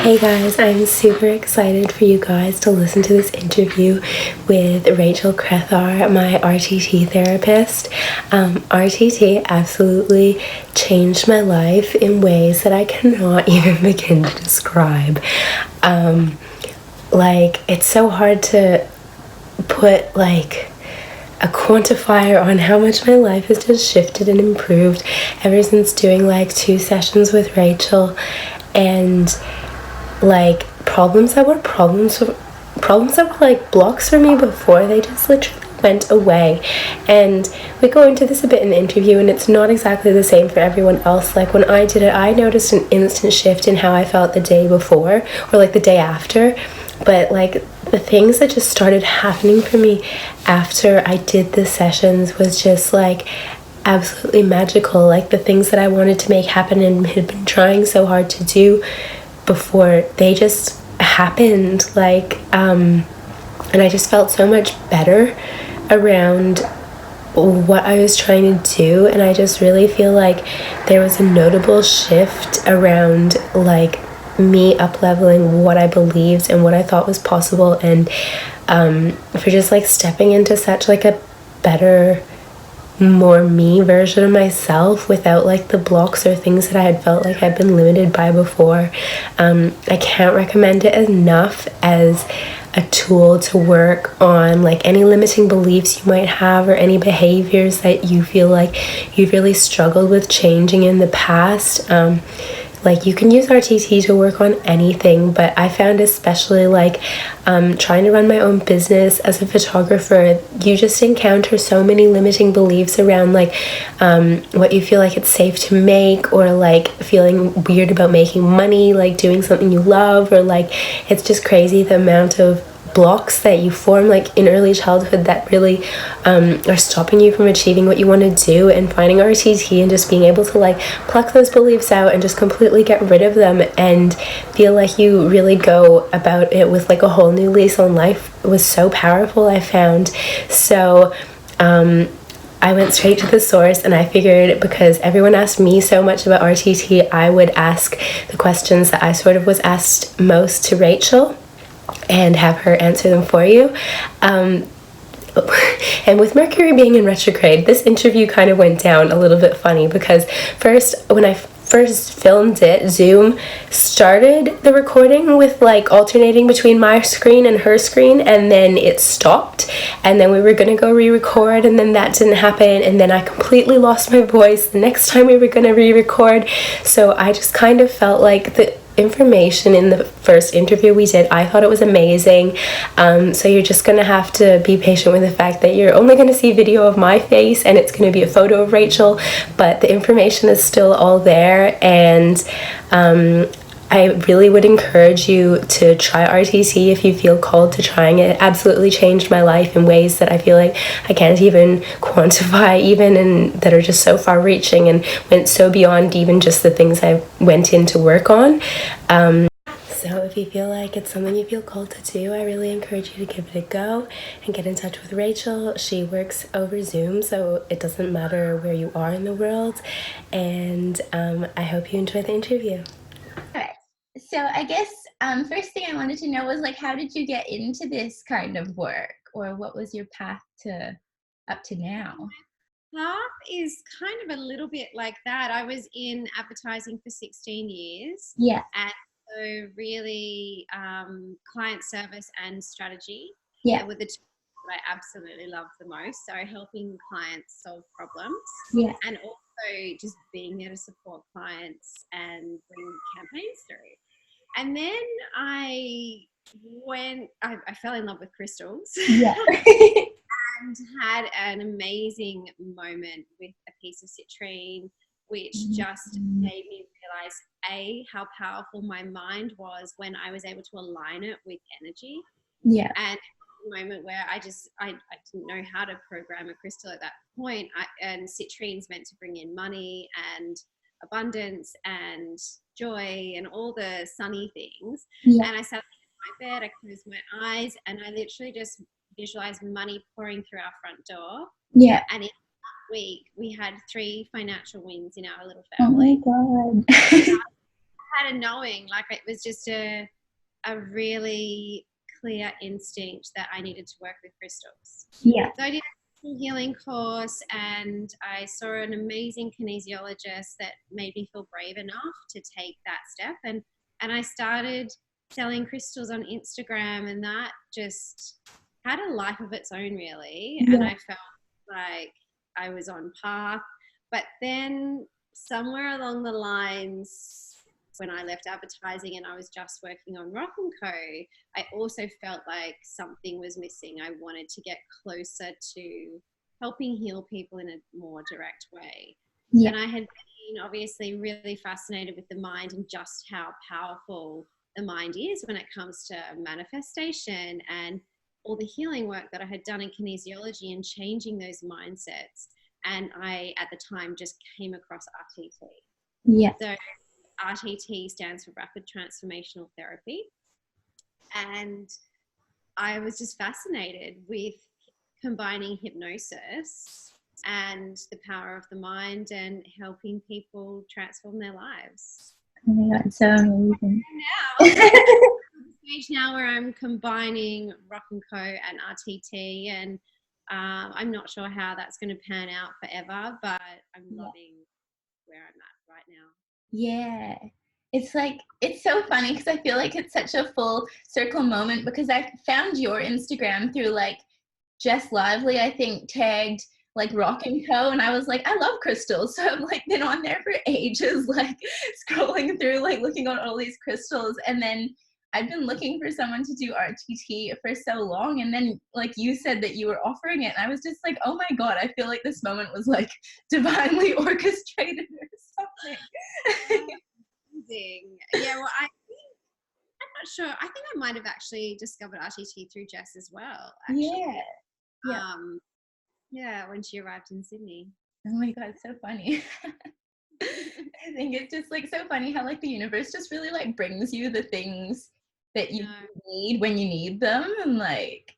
Hey guys, I'm super excited for you guys to listen to this interview with Rachel Crethar, my RTT therapist. RTT absolutely changed my life in ways that I cannot even begin to describe. It's so hard to put a quantifier on how much my life has just shifted and improved ever since doing 2 sessions with Rachel. And problems that were blocks for me before, they just literally went away. And we go into this a bit in the interview, and it's not exactly the same for everyone else. When I did it, I noticed an instant shift in how I felt the day before or the day after, but the things that just started happening for me after I did the sessions was just absolutely magical. The things that I wanted to make happen and had been trying so hard to do before, they just happened. And I just felt so much better around what I was trying to do, and I just really feel like there was a notable shift around me up-leveling what I believed and what I thought was possible, and for just stepping into such a better, more me version of myself without the blocks or things that I had felt I'd been limited by before. I can't recommend it enough as a tool to work on any limiting beliefs you might have, or any behaviors that you feel you've really struggled with changing in the past. You can use RTT to work on anything, but I found especially trying to run my own business as a photographer, you just encounter so many limiting beliefs around what you feel it's safe to make, or feeling weird about making money, doing something you love, or it's just crazy the amount of blocks that you form in early childhood that really are stopping you from achieving what you want to do. And finding RTT and just being able to pluck those beliefs out and just completely get rid of them and feel you really go about it with a whole new lease on life was so powerful, I found. So I went straight to the source, and I figured, because everyone asked me so much about RTT, I would ask the questions that I sort of was asked most to Rachel and have her answer them for you. And with Mercury being in retrograde, this interview kind of went down a little bit funny, because when I first filmed it, Zoom started the recording with alternating between my screen and her screen, and then it stopped, and then we were gonna go re-record, and then that didn't happen, and then I completely lost my voice the next time we were gonna re-record. So I just kind of felt the information in the first interview we did, I thought it was amazing. So you're just gonna have to be patient with the fact that you're only gonna see video of my face, and it's gonna be a photo of Rachel, but the information is still all there. And I really would encourage you to try RTT if you feel called to trying it. It absolutely changed my life in ways that I feel I can't even quantify, even, and that are just so far reaching and went so beyond even just the things I went in to work on. So if you feel it's something you feel called to do, I really encourage you to give it a go and get in touch with Rachel. She works over Zoom, so it doesn't matter where you are in the world. And I hope you enjoy the interview. All right. So I guess first thing I wanted to know was how did you get into this kind of work, or what was your path to up to now? Path is kind of a little bit like that. I was in advertising for 16 years. Yeah. And so really client service and strategy were the two that I absolutely loved the most. So helping clients solve problems, and also just being there to support clients and bring campaigns through. And then I fell in love with crystals. Yeah. And had an amazing moment with a piece of citrine, which just made me realize how powerful my mind was when I was able to align it with energy. Yeah. And a moment where I didn't know how to program a crystal at that point. And citrine's meant to bring in money and abundance and joy and all the sunny things. And I sat in my bed, I closed my eyes, and I literally just visualized money pouring through our front door. Yeah. And in that week, we had 3 financial wins in our little family. Oh my God. had a knowing, like it was just a really clear instinct that I needed to work with crystals. Yeah. So I did a healing course, and I saw an amazing kinesiologist that made me feel brave enough to take that step. And I started selling crystals on Instagram, and that just had a life of its own, really. Yeah. And I felt like I was on path. But then somewhere along the lines, when I left advertising and I was just working on Rock & Co, I also felt like something was missing. I wanted to get closer to helping heal people in a more direct way. Yeah. And I had been obviously really fascinated with the mind and just how powerful the mind is when it comes to manifestation, and all the healing work that I had done in kinesiology and changing those mindsets. And I, at the time, just came across RTT. Yeah. So RTT stands for Rapid Transformational Therapy. And I was just fascinated with combining hypnosis and the power of the mind and helping people transform their lives. Oh my God, so amazing. Stage now where I'm combining Rock & Co and RTT, and I'm not sure how that's going to pan out forever, but I'm loving where I'm at right now. Yeah. It's like, it's so funny because I feel like it's such a full circle moment, because I found your Instagram through like Jess Lively, I think, tagged like Rock & Co, and I was like, I love crystals, so I've like been on there for ages, like scrolling through, like looking on all these crystals. And then I've been looking for someone to do RTT for so long, and then like you said that you were offering it, and I was just like, oh my God, I feel like this moment was like divinely orchestrated or something. Yeah, well, I'm not sure. I think I might have actually discovered RTT through Jess as well, actually. Yeah, when she arrived in Sydney. Oh my God, so funny. I think it's just like so funny how like the universe just really like brings you the things that you need when you need them, and like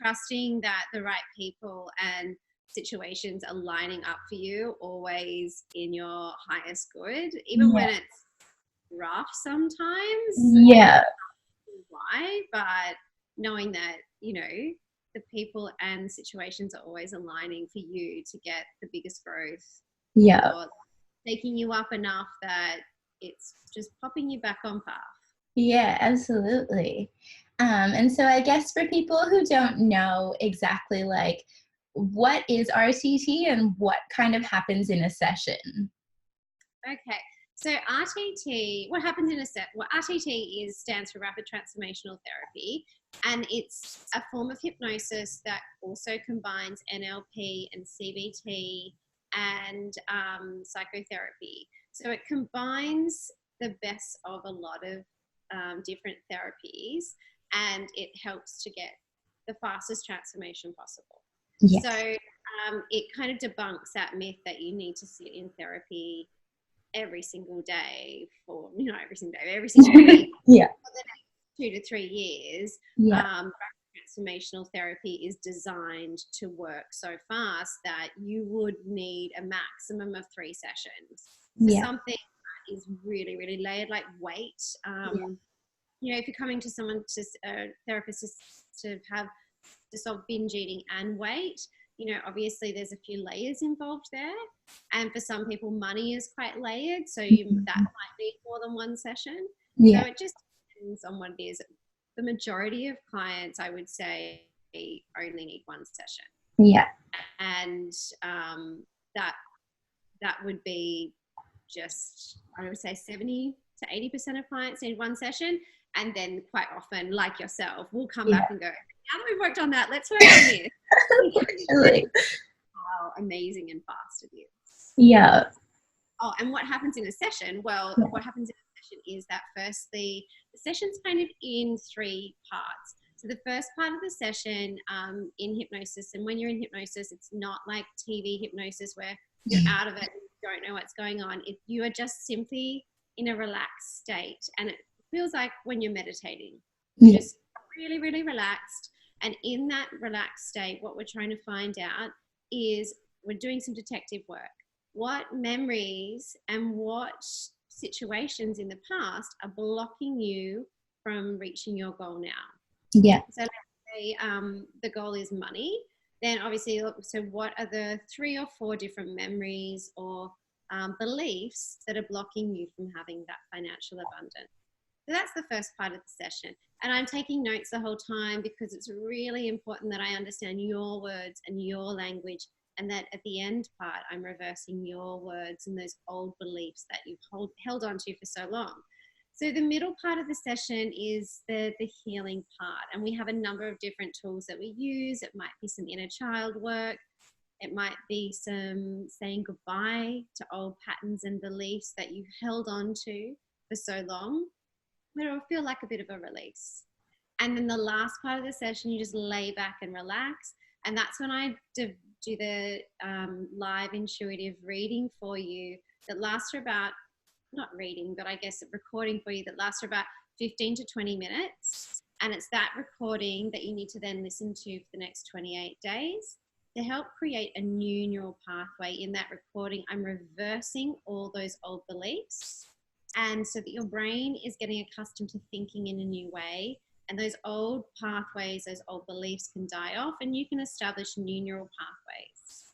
trusting that the right people and situations are lining up for you, always in your highest good, even when it's rough sometimes. Yeah. Why? But knowing that, you know, the people and situations are always aligning for you to get the biggest growth. Yeah. Or taking you up enough that it's just popping you back on path. Yeah, absolutely. And so I guess for people who don't know exactly like what is RTT and what kind of happens in a session? Okay. So RTT, what happens in a set? Well, RTT stands for Rapid Transformational Therapy, and it's a form of hypnosis that also combines NLP and CBT and psychotherapy. So it combines the best of a lot of different therapies, and it helps to get the fastest transformation possible. Yes. So it kind of debunks that myth that you need to sit in therapy every single day for, you know, every single week Yeah. for the next 2 to 3 years. Transformational therapy is designed to work so fast that you would need a maximum of 3 sessions. So something that is really, really layered, like weight. You know, if you're coming to someone, to a therapist, to have to solve binge eating and weight, you know, obviously there's a few layers involved there. And for some people, money is quite layered. So that might need more than 1 session. So it just depends on what it is. The majority of clients, I would say, only need 1 session. Yeah. And that would be just, I would say 70 to 80% of clients need 1 session. And then quite often, like yourself, we'll come back and go, now that we've worked on that, let's work on this. How amazing and fast it is. Yeah. Oh, and what happens in a session? Well, what happens in a session is that firstly, the session's kind of in 3 parts. So the first part of the session in hypnosis, and when you're in hypnosis, it's not like TV hypnosis where you're out of it and you don't know what's going on. If you are just simply in a relaxed state, and it feels like when you're meditating, you're just really, really relaxed. And in that relaxed state, what we're trying to find out is we're doing some detective work. What memories and what situations in the past are blocking you from reaching your goal now. Yeah. So let's say the goal is money. Then obviously, so what are the 3 or 4 different memories or beliefs that are blocking you from having that financial abundance? So that's the first part of the session. And I'm taking notes the whole time because it's really important that I understand your words and your language, and that at the end part, I'm reversing your words and those old beliefs that you've held on to for so long. So the middle part of the session is the healing part. And we have a number of different tools that we use. It might be some inner child work. It might be some saying goodbye to old patterns and beliefs that you've held on to for so long. But it'll feel like a bit of a release. And then the last part of the session, you just lay back and relax. And that's when I do the live intuitive reading for you that lasts for about, not reading, but I guess recording for you that lasts for about 15 to 20 minutes. And it's that recording that you need to then listen to for the next 28 days to help create a new neural pathway. In that recording, I'm reversing all those old beliefs. And so that your brain is getting accustomed to thinking in a new way. And those old pathways, those old beliefs can die off and you can establish new neural pathways.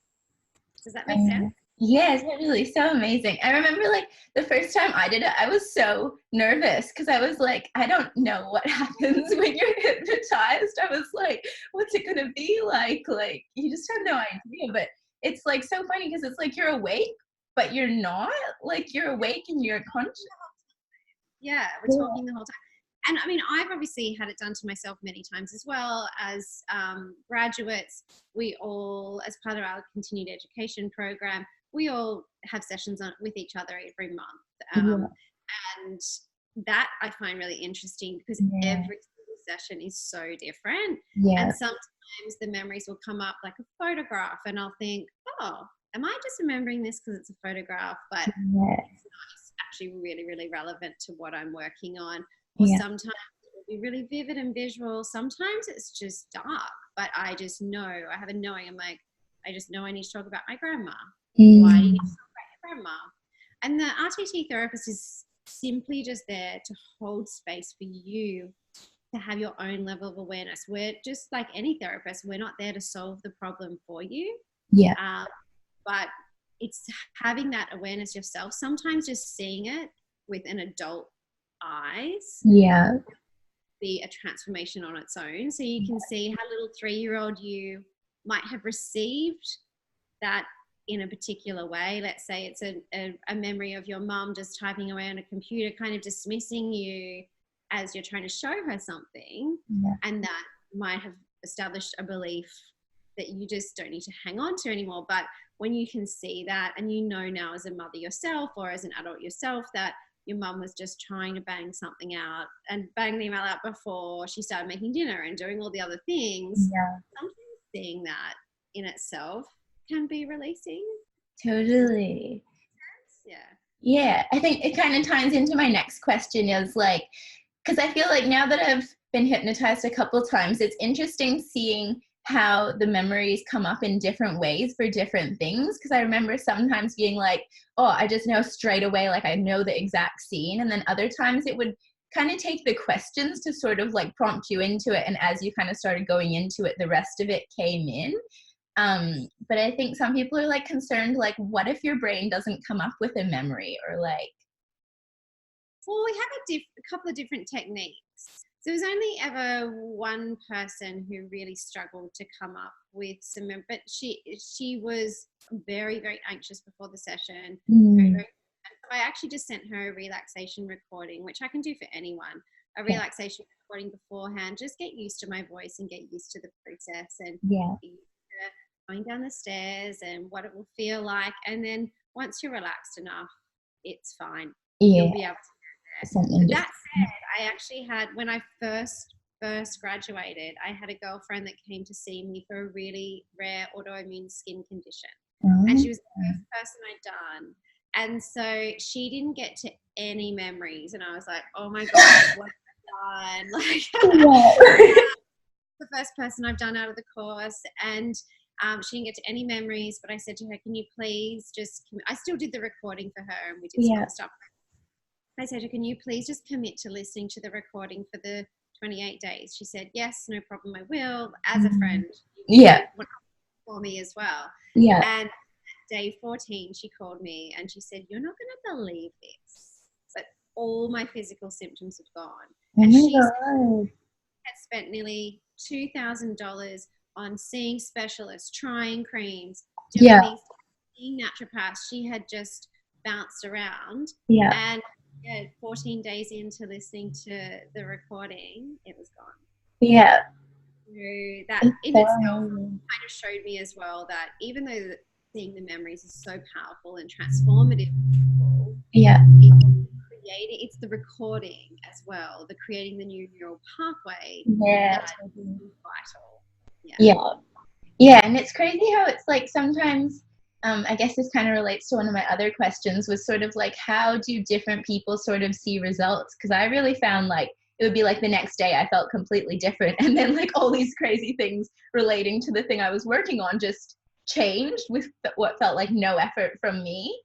Does that make sense? Yes, totally. So amazing. I remember like the first time I did it, I was so nervous because I was like, I don't know what happens when you're hypnotized. I was like, what's it going to be like? Like, you just have no idea. But it's like so funny because it's like you're awake, but you're not. Like you're awake and you're conscious. Yeah, we're talking the whole time. And I mean, I've obviously had it done to myself many times as well. As graduates, we all, as part of our continued education program, we all have sessions with each other every month. And that I find really interesting because every single session is so different. And sometimes the memories will come up like a photograph and I'll think, oh, am I just remembering this because it's a photograph? But it's not. It's actually really, really relevant to what I'm working on. Or sometimes it will be really vivid and visual. Sometimes it's just dark, but I just know, I have a knowing. I'm like, I just know I need to talk about my grandma. Why do you need to talk about your grandma? And the RTT therapist is simply just there to hold space for you to have your own level of awareness. We're just like any therapist. We're not there to solve the problem for you. But it's having that awareness yourself. Sometimes just seeing it with an adult eyes be a transformation on its own. So you can see how little 3-year-old you might have received that in a particular way. Let's say it's a memory of your mum just typing away on a computer, kind of dismissing you as you're trying to show her something, and that might have established a belief that you just don't need to hang on to anymore. But when you can see that, and you know now as a mother yourself or as an adult yourself that your mum was just trying to bang something out and bang the email out before she started making dinner and doing all the other things, sometimes seeing that in itself can be releasing. Totally. Yeah, I think it kind of ties into my next question is like, because I feel like now that I've been hypnotized a couple times, it's interesting seeing how the memories come up in different ways for different things. Because I remember sometimes being like, oh, I just know straight away, like I know the exact scene. And then other times it would kind of take the questions to sort of like prompt you into it. And as you kind of started going into it, the rest of it came in. But I think some people are like concerned, like, what if your brain doesn't come up with a memory or like? Well, we have a couple of different techniques. So there was only ever one person who really struggled to come up with some, but she was very, very anxious before the session. I actually just sent her a relaxation recording, which I can do for anyone, a relaxation recording beforehand. Just get used to my voice and get used to the process and going down the stairs and what it will feel like. And then once you're relaxed enough, it's fine. You'll be able to. That said, I actually had, when I first graduated, I had a girlfriend that came to see me for a really rare autoimmune skin condition. And she was the first person I'd done. And so she didn't get to any memories. And I was like, oh my God, what have I done? Like, the first person I've done out of the course. And she didn't get to any memories, but I said to her, can you please I still did the recording for her and we did some other stuff. I said to her, can you please just commit to listening to the recording for the 28 days? She said, yes, no problem, I will. As a friend, for me as well. Yeah. And day 14, she called me and she said, you're not going to believe this, but all my physical symptoms have gone. And she had spent nearly $2,000 on seeing specialists, trying creams, doing these, seeing naturopaths. She had just bounced around. Yeah. And 14 days into listening to the recording, it was gone. Yeah. So that in itself kind of showed me as well that even though seeing the memories is so powerful and transformative, it's the recording as well, the creating the new neural pathway that is vital. Yeah, and it's crazy how it's like sometimes I guess this kind of relates to one of my other questions, was sort of like, how do different people sort of see results? Because I really found like it would be like the next day I felt completely different, and then like all these crazy things relating to the thing I was working on just changed with what felt like no effort from me.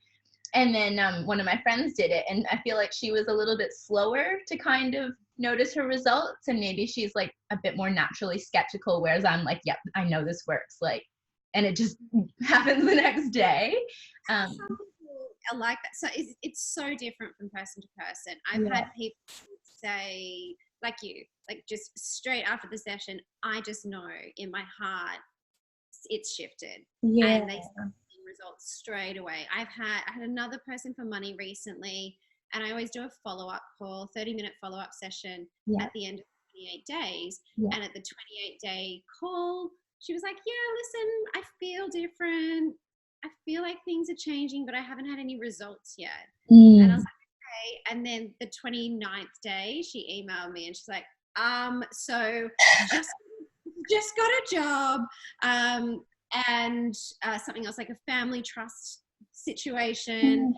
And then one of my friends did it, and I feel like she was a little bit slower to kind of notice her results, and maybe she's like a bit more naturally skeptical, whereas I'm like, yep, I know this works, like, and it just happens the next day. Some people are like that. So it's so different from person to person. I've had people say, like you, like just straight after the session, I just know in my heart it's shifted. And they start seeing results straight away. I had another person for money recently, and I always do a follow-up call, 30-minute follow-up session at the end of 28 days. And at the 28-day call, she was like, yeah, listen, I feel different. I feel like things are changing, but I haven't had any results yet. And I was like, okay. And then the 29th day, she emailed me and she's like, so just got a job, and something else like a family trust situation.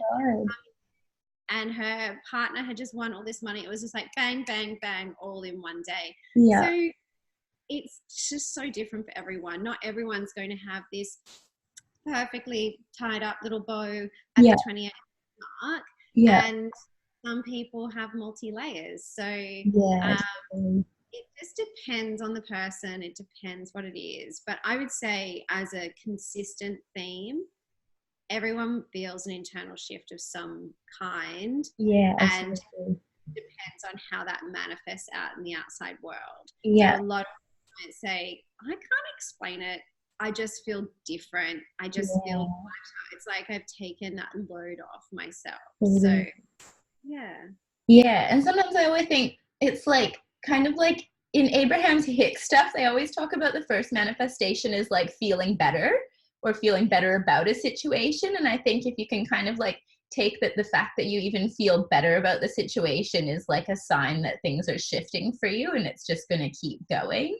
And her partner had just won all this money. It was just like bang, bang, bang, all in one day. So it's just so different for everyone. Not everyone's going to have this perfectly tied up little bow at the 28th mark. And some people have multi-layers. So it just depends on the person. It depends what it is. But I would say as a consistent theme, everyone feels an internal shift of some kind. And it depends on how that manifests out in the outside world. So a lot of clients say, I can't explain it. I just feel different. I just feel lighter. It's like I've taken that load off myself. So, and sometimes I always think it's like kind of like in Abraham Hicks stuff, they always talk about the first manifestation is like feeling better or feeling better about a situation. And I think if you can kind of like take that the fact that you even feel better about the situation is like a sign that things are shifting for you, and it's just going to keep going.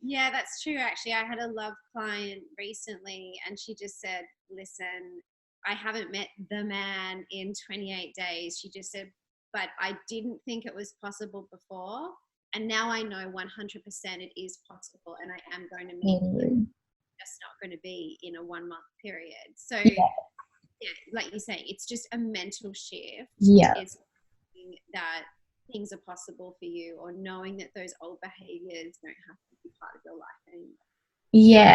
Yeah, that's true. Actually, I had a love client recently, and she just said, listen, I haven't met the man in 28 days. She just said, but I didn't think it was possible before. And now I know 100% it is possible, and I am going to meet him. Just not going to be in a 1 month period. So, like you say, it's just a mental shift. It's that things are possible for you, or knowing that those old behaviors don't have to be part of your life anymore.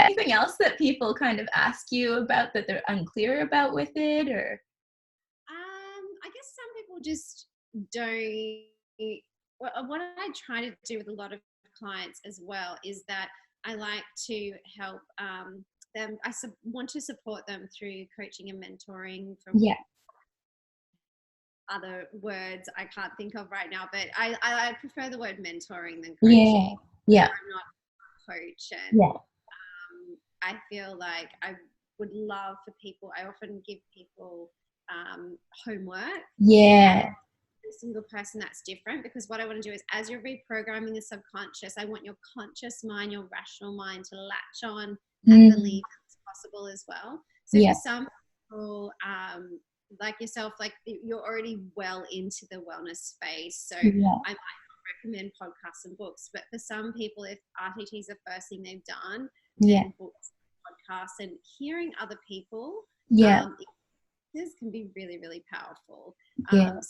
Anything else that people kind of ask you about that they're unclear about with it, or? I guess some people just don't. What I try to do with a lot of clients as well is that I like to help them. I want to support them through coaching and mentoring from other words I can't think of right now, but I prefer the word mentoring than coaching. I'm not a coach, and I feel like I would love for people. I often give people homework. Every single person that's different, because what I want to do is, as you're reprogramming the subconscious, I want your conscious mind, your rational mind to latch on and believe it's possible as well. So for some people, like yourself, like you're already well into the wellness space, so I might not recommend podcasts and books, but for some people, if RTT is the first thing they've done, then books, podcasts, and hearing other people this can be really, really powerful. Some people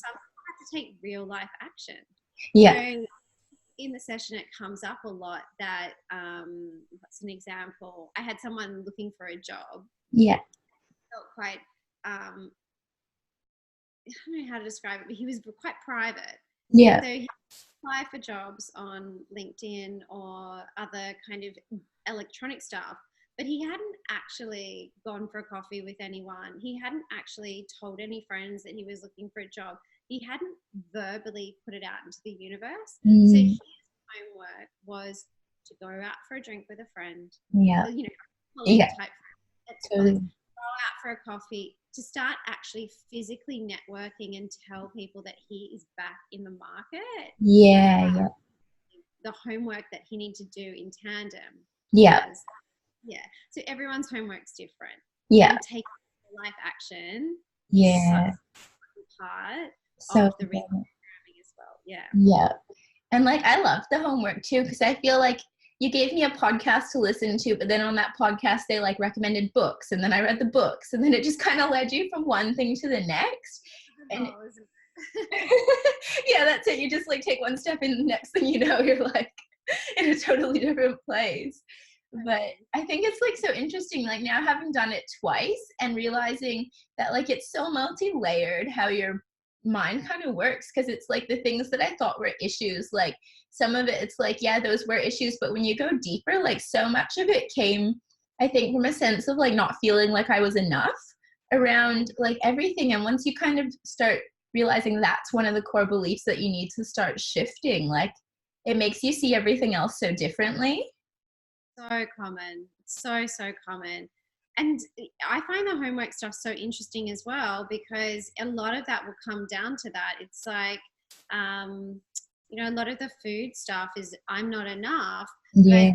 to take real life action. Yeah. So in the session, it comes up a lot that, what's an example? I had someone looking for a job. Yeah. Felt quite, I don't know how to describe it, but he was quite private. Yeah. So he apply for jobs on LinkedIn or other kind of electronic stuff, but he hadn't actually gone for a coffee with anyone. He hadn't actually told any friends that he was looking for a job. He hadn't verbally put it out into the universe. So his homework was to go out for a drink with a friend. Yeah. You know, colleague type friend. Totally. Go out for a coffee, to start actually physically networking and tell people that he is back in the market. Yeah. The homework that he needs to do in tandem. Yeah. So everyone's homework's different. Yeah. And take life action. Yeah. Part so of the reprogramming as well. Yeah. Yeah. And like, I love the homework too, because I feel like you gave me a podcast to listen to, but then on that podcast they like recommended books, and then I read the books, and then it just kind of led you from one thing to the next. And yeah, that's it. You just like take one step, and the next thing you know, you're like in a totally different place. But I think it's like so interesting, like now having done it twice and realizing that like it's so multi-layered how your mind kind of works, because it's like the things that I thought were issues, like some of it it's like, yeah, those were issues, but when you go deeper, like so much of it came, I think, from a sense of like not feeling like I was enough around like everything. And once you kind of start realizing that's one of the core beliefs that you need to start shifting, like it makes you see everything else so differently. So common, so common. And I find the homework stuff so interesting as well, because a lot of that will come down to that. It's like, you know, a lot of the food stuff is I'm not enough, but there's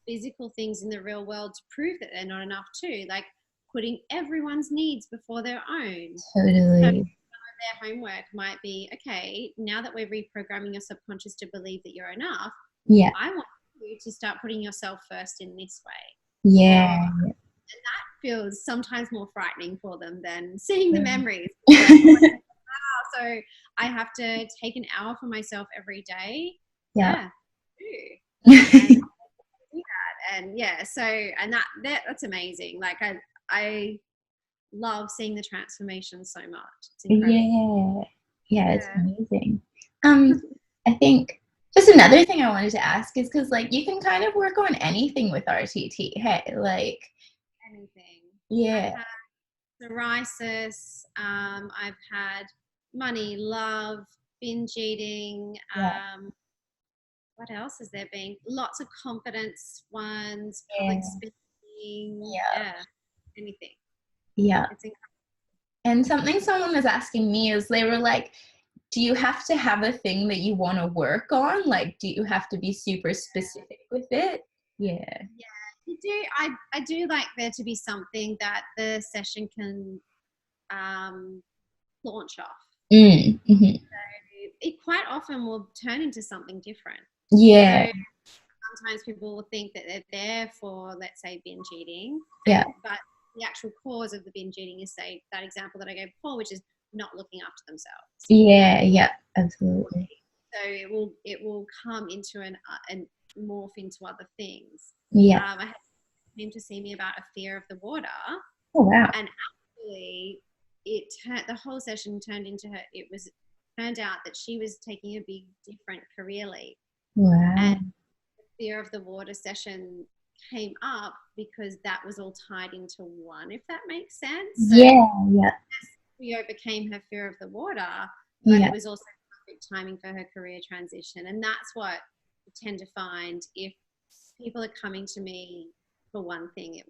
physical things in the real world to prove that they're not enough too, like putting everyone's needs before their own. Totally. So their homework might be, okay, now that we're reprogramming your subconscious to believe that you're enough, I want you to start putting yourself first in this way. And that feels sometimes more frightening for them than seeing the memories. Like, oh wow, so I have to take an hour for myself every day. And that's amazing. Like I love seeing the transformation so much. It's incredible. It's amazing. I think just another thing I wanted to ask is because like you can kind of work on anything with RTT. Hey, like anything. Yeah. I've had psoriasis. I've had money, love, binge eating. What else has there been? Lots of confidence ones, public speaking. Anything. It's incredible. And something someone was asking me is they were like, do you have to have a thing that you want to work on? Like, do you have to be super specific with it? Yeah, you do. I do like there to be something that the session can launch off. Mm-hmm. So it quite often will turn into something different. So sometimes people will think that they're there for, let's say, binge eating. But the actual cause of the binge eating is, say, that example that I gave before, which is not looking after themselves. Absolutely. So it will come into and morph into other things. I had came to see me about a fear of the water. Oh wow! And actually, the whole session turned out that she was taking a big different career leap. Wow! And the fear of the water session came up because that was all tied into one, if that makes sense. So we overcame her fear of the water, but it was also perfect timing for her career transition. And that's what I tend to find. If people are coming to me for one thing, it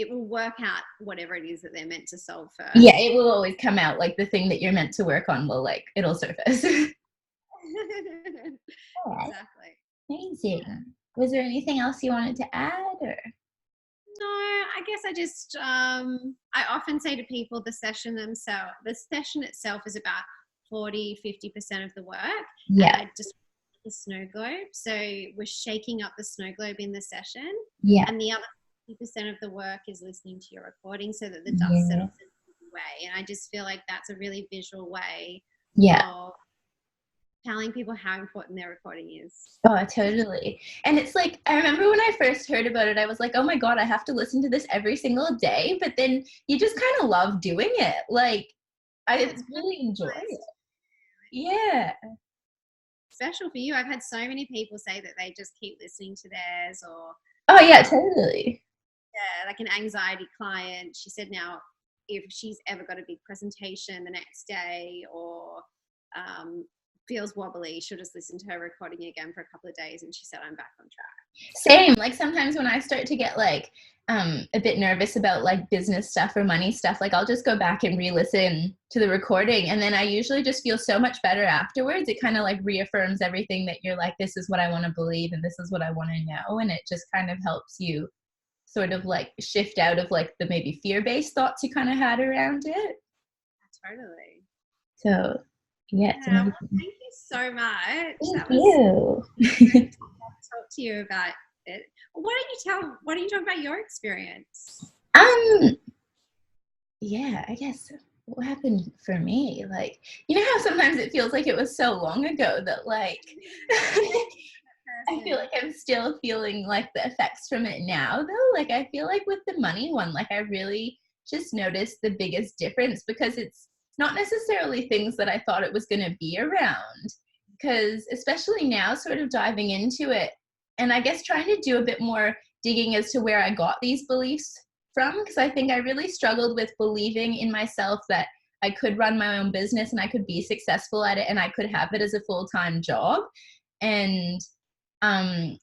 will work out whatever it is that they're meant to solve first. Yeah, it will always come out, like the thing that you're meant to work on will, like, it'll surface. Exactly. Amazing. Was there anything else you wanted to add, or? No, I guess I just I often say to people the session itself is about 40-50% of the work. And I just the snow globe. So we're shaking up the snow globe in the session. And the other 50% of the work is listening to your recording so that the dust settles away. And I just feel like that's a really visual way of telling people how important their recording is. Oh, totally. And it's like, I remember when I first heard about it, I was like, oh my God, I have to listen to this every single day. But then you just kind of love doing it. Like, I really enjoy it. Yeah. Special for you. I've had so many people say that they just keep listening to theirs, or oh yeah, totally. Yeah, like an anxiety client. She said now if she's ever got a big presentation the next day, or feels wobbly, she'll just listen to her recording again for a couple of days, and she said, I'm back on track. Same. Like sometimes when I start to get like a bit nervous about like business stuff or money stuff, like I'll just go back and re-listen to the recording, and then I usually just feel so much better afterwards. It kind of like reaffirms everything that you're like, this is what I want to believe and this is what I want to know, and it just kind of helps you sort of like shift out of like the maybe fear-based thoughts you kind of had around it. Totally. So yeah, it's well, thank you so much. Thank you. Great to talk to you about it. Why don't you talk about your experience? Yeah, I guess what happened for me, like, you know how sometimes it feels like it was so long ago that like I feel like I'm still feeling like the effects from it now though. Like I feel like with the money one, like I really just noticed the biggest difference, because it's not necessarily things that I thought it was going to be around, because especially now sort of diving into it and I guess trying to do a bit more digging as to where I got these beliefs from, because I think I really struggled with believing in myself that I could run my own business and I could be successful at it and I could have it as a full-time job. And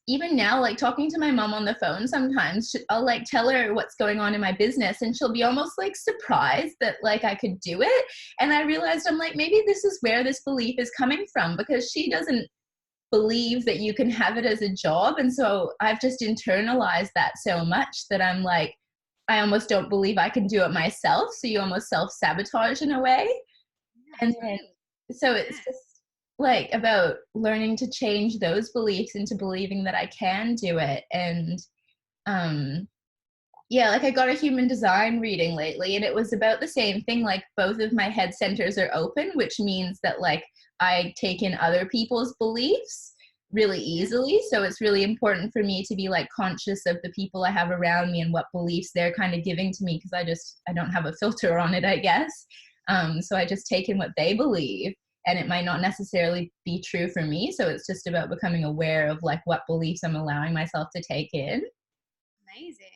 even now, like talking to my mom on the phone, sometimes I'll like tell her what's going on in my business and she'll be almost like surprised that like I could do it. And I realized I'm like, maybe this is where this belief is coming from, because she doesn't believe that you can have it as a job. And so I've just internalized that so much that I'm like, I almost don't believe I can do it myself. So you almost self-sabotage in a way. And then, so it's just like about learning to change those beliefs into believing that I can do it. And yeah, like I got a human design reading lately and it was about the same thing. Like both of my head centers are open, which means that like I take in other people's beliefs really easily. So it's really important for me to be like conscious of the people I have around me and what beliefs they're kind of giving to me, because I don't have a filter on it, I guess. So I just take in what they believe, and it might not necessarily be true for me. So it's just about becoming aware of like what beliefs I'm allowing myself to take in. Amazing.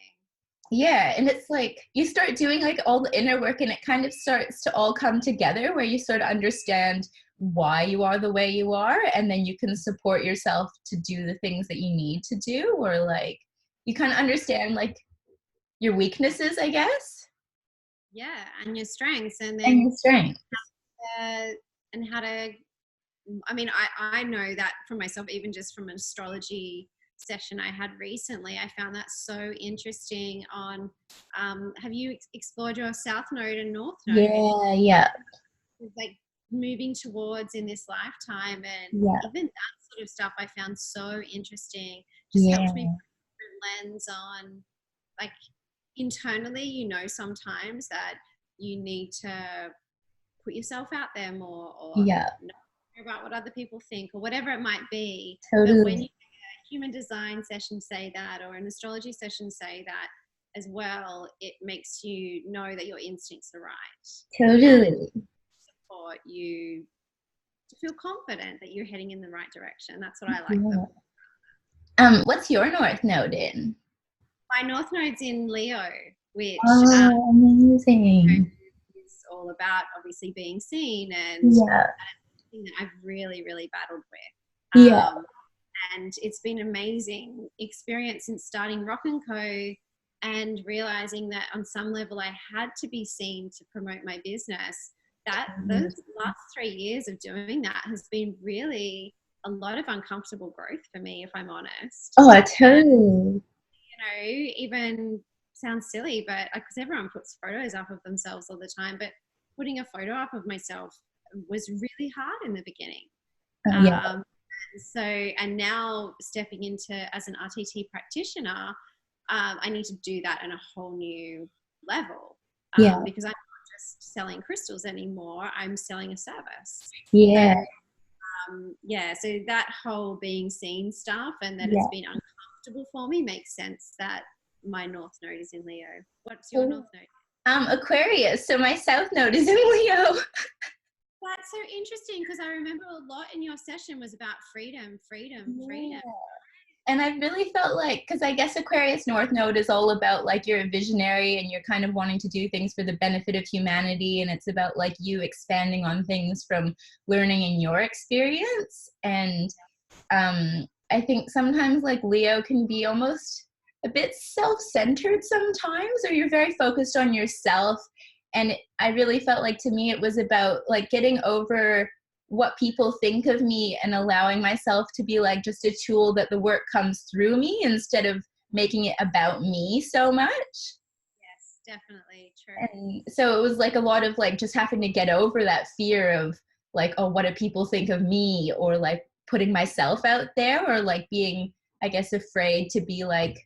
Yeah, and it's like you start doing like all the inner work and it kind of starts to all come together, where you sort of understand why you are the way you are, and then you can support yourself to do the things that you need to do, or like you kind of understand like your weaknesses, I guess. Yeah, and your strengths, and then your strengths. And how to, I mean, I know that from myself, even just from an astrology session I had recently, I found that so interesting. On have you explored your south node and north node? Yeah. It's like moving towards in this lifetime, and even that sort of stuff I found so interesting. Just helped me put a different lens on, like, internally, you know, sometimes that you need to put yourself out there more, or not care about what other people think, or whatever it might be. Totally. But when you human design session say that, or an astrology session say that as well, it makes you know that your instincts are right. Totally. And support you to feel confident that you're heading in the right direction. That's what I like. What's your north node in? My north node's in Leo, which amazing. is all about obviously being seen, and something that I've really, really battled with. And it's been an amazing experience since starting Rock & Co, and realizing that on some level I had to be seen to promote my business. That those last 3 years of doing that has been really a lot of uncomfortable growth for me, if I'm honest. Oh, totally. And, you know, even sounds silly, but because everyone puts photos up of themselves all the time, but putting a photo up of myself was really hard in the beginning. So, and now stepping into as an RTT practitioner, I need to do that on a whole new level. Because I'm not just selling crystals anymore. I'm selling a service. Yeah. So that whole being seen stuff, and that it's been uncomfortable for me, makes sense that my North Node is in Leo. What's your North Node? Aquarius. So my South Node is in Leo. That's so interesting, because I remember a lot in your session was about freedom. And I really felt like, because I guess Aquarius North Node is all about like you're a visionary and you're kind of wanting to do things for the benefit of humanity, and it's about like you expanding on things from learning in your experience. And I think sometimes like Leo can be almost a bit self-centered sometimes, or you're very focused on yourself. And I really felt like, to me, it was about like getting over what people think of me and allowing myself to be like just a tool that the work comes through me, instead of making it about me so much. Yes, definitely true. And so it was like a lot of like just having to get over that fear of like, oh, what do people think of me, or like putting myself out there, or like being, I guess, afraid to be like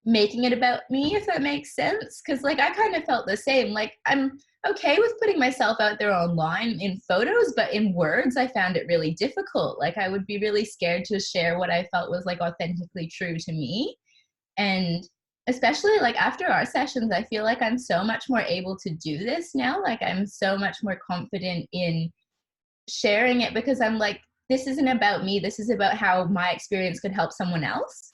making it about me, if that makes sense. Because like I kind of felt the same. Like I'm okay with putting myself out there online in photos, but in words I found it really difficult. Like I would be really scared to share what I felt was like authentically true to me. And especially like after our sessions, I feel like I'm so much more able to do this now. Like I'm so much more confident in sharing it, because I'm like, this isn't about me, this is about how my experience could help someone else.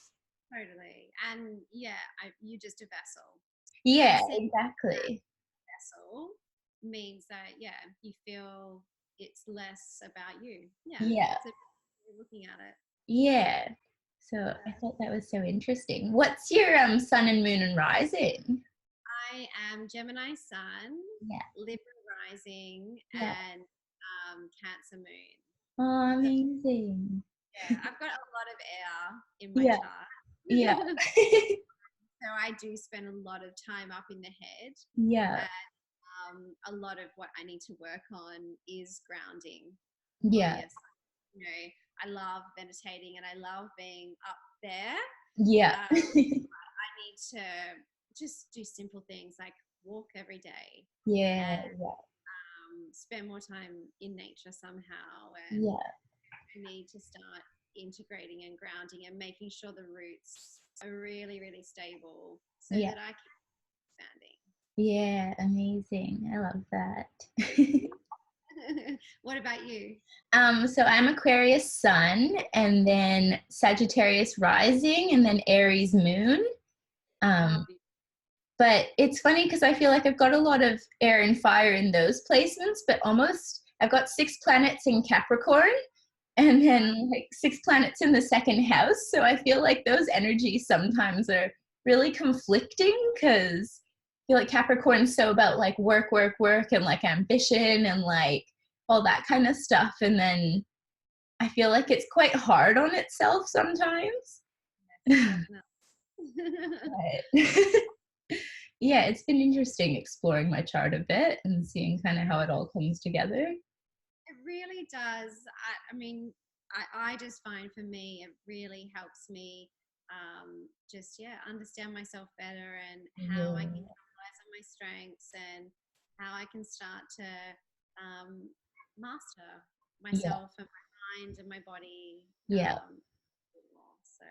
Totally. And you're just a vessel. Yeah, exactly. Vessel means that you feel it's less about you. Yeah. You're looking at it. Yeah. So I thought that was so interesting. What's your sun and moon and rising? I am Gemini sun, Libra rising, and Cancer moon. Oh, amazing. Yeah, I've got a lot of air in my chart. Yeah. So I do spend a lot of time up in the head. Yeah. And a lot of what I need to work on is grounding. Yeah. Yes. I love meditating and I love being up there. Yeah. I need to just do simple things like walk every day. Yeah. And, spend more time in nature somehow. And I need to start integrating and grounding and making sure the roots are really, really stable so that I keep expanding. Yeah, amazing. I love that. What about you? So I'm Aquarius sun, and then Sagittarius rising, and then Aries moon. But it's funny because I feel like I've got a lot of air and fire in those placements, but almost I've got 6 planets in Capricorn, and then like 6 planets in the second house. So I feel like those energies sometimes are really conflicting, because I feel like Capricorn's so about like work, work, work, and like ambition and like all that kind of stuff. And then I feel like it's quite hard on itself sometimes. Yeah, it's been interesting exploring my chart a bit and seeing kind of how it all comes together. It really does. I just find for me, it really helps me understand myself better, and how I can capitalize on my strengths, and how I can start to master myself and my mind and my body. Yeah. So